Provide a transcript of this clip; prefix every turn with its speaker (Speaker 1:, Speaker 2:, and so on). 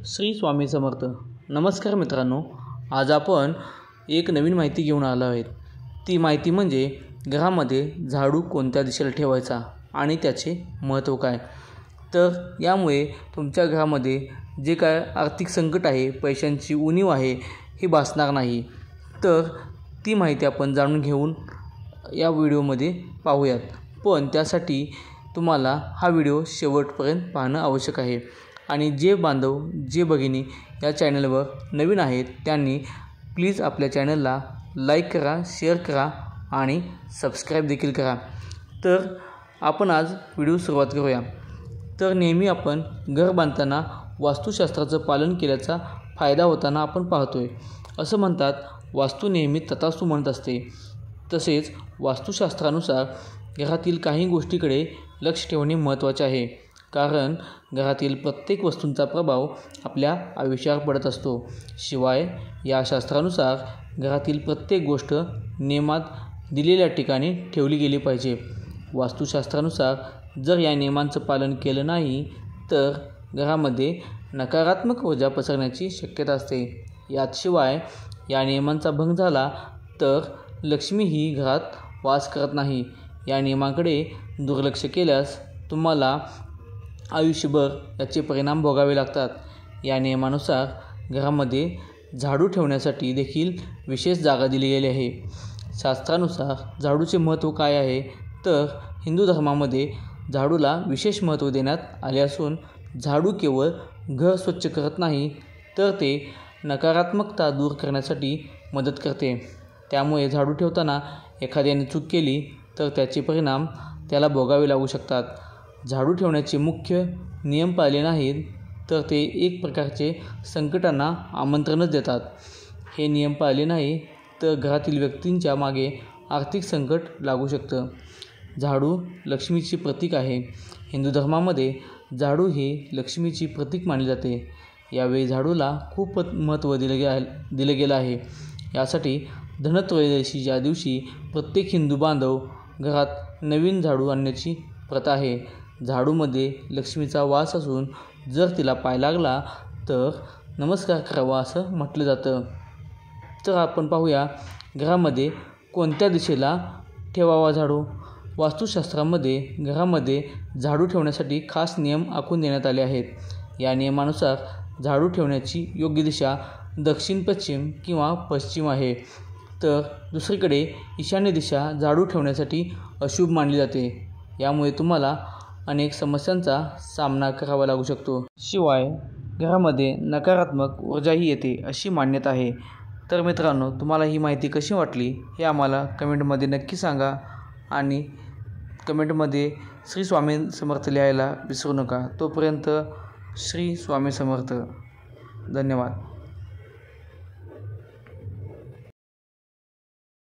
Speaker 1: श्री स्वामी समर्थ. नमस्कार मित्रांनो, आज आपण एक नवीन माहिती घेऊन आलो आहोत. ती माहिती म्हणजे घरामध्ये झाडू कोणत्या दिशेला ठेवायचा आणि त्याचे महत्त्व काय. तर यामुळे तुमच्या घरामध्ये जे काय आर्थिक संकट आहे, पैशांची उणीव आहे, ही भासणार नाही. तर ती माहिती आपण जाणून घेऊन या व्हिडिओमध्ये पाहूयात. पण त्यासाठी तुम्हाला हा व्हिडिओ शेवटपर्यंत पाहणं आवश्यक आहे. आणि जे बांधव, जे भगिनी या चॅनलवर नवीन आहेत त्यांनी प्लीज आपल्या चॅनलला लाईक करा, शेअर करा आणि सबस्क्राईब देखील करा. तर आपण आज व्हिडिओ सुरुवात करूया. तर नेहमी आपण घर बांधताना वास्तुशास्त्राचं पालन केल्याचा फायदा होताना आपण पाहतोय. असं म्हणतात, वास्तू नेहमी तथास्तु म्हणत असते. तसेच वास्तुशास्त्रानुसार घरातील काही गोष्टीकडे लक्ष ठेवणे महत्त्वाचे आहे. कारण घरातील प्रत्येक वस्तूंचा प्रभाव आपल्या आयुष्यावर पडत असतो. शिवाय या शास्त्रानुसार घरातील प्रत्येक गोष्ट नियमात दिलेल्या ठिकाणी ठेवली गेली पाहिजे. वास्तुशास्त्रानुसार जर या नियमांचं पालन केलं नाही तर घरामध्ये नकारात्मक ऊर्जा पसरण्याची शक्यता असते. याशिवाय या नियमांचा भंग झाला तर लक्ष्मी ही घरात वास करत नाही. या नियमांकडे दुर्लक्ष केल्यास तुम्हाला आयुष्यभर याचे परिणाम भोगावे लागतात. या नियमानुसार घरामध्ये झाडू ठेवण्यासाठी देखील विशेष जागा दिली गेली आहे. शास्त्रानुसार झाडूचे महत्त्व काय आहे, तर हिंदू धर्मामध्ये झाडूला विशेष महत्त्व देण्यात आले असून झाडू केवळ घर स्वच्छ करत नाही तर ते नकारात्मकता दूर करण्यासाठी मदत करते. त्यामुळे झाडू ठेवताना एखाद्याने चूक केली तर त्याचे परिणाम त्याला भोगावे लागू शकतात. झाडू ठेवण्याचे मुख्य नियम पाळले नाहीत तर ते एक प्रकारचे संकटांना आमंत्रणच देतात. हे नियम पाळले नाही तर घरातील व्यक्तींच्या मागे आर्थिक संकट लागू शकतं. झाडू लक्ष्मीचे प्रतीक आहे. हिंदू धर्मामध्ये झाडू हे लक्ष्मीची प्रतीक मानले जाते. यावेळी झाडूला खूप महत्त्व दिलं गेलं आहे. यासाठी धनत्रयोदशीच्या दिवशी प्रत्येक हिंदू बांधव घरात नवीन झाडू आणण्याची प्रथा आहे. झाडूमध्ये लक्ष्मीचा वास असून जर तिला पाय लागला तर नमस्कार करावा असं म्हटलं जातं. तर आपण पाहूया घरामध्ये कोणत्या दिशेला ठेवावा झाडू. वास्तुशास्त्रामध्ये घरामध्ये झाडू ठेवण्यासाठी खास नियम आखून देण्यात आले आहेत. या नियमानुसार झाडू ठेवण्याची योग्य दिशा दक्षिण, पश्चिम किंवा पश्चिम आहे. तर दुसरीकडे ईशान्य दिशा झाडू ठेवण्यासाठी अशुभ मानली जाते. यामुळे तुम्हाला अनेक समस्यांचा सामना करावा लागू शकतो. शिवाय घरामध्ये नकारात्मक ऊर्जाही येते अशी मान्यता आहे. तर मित्रांनो, तुम्हाला ही माहिती कशी वाटली हे आम्हाला कमेंटमध्ये नक्की सांगा आणि कमेंटमध्ये श्री स्वामी समर्थ लिहायला विसरू नका. तोपर्यंत श्री स्वामी समर्थ. धन्यवाद.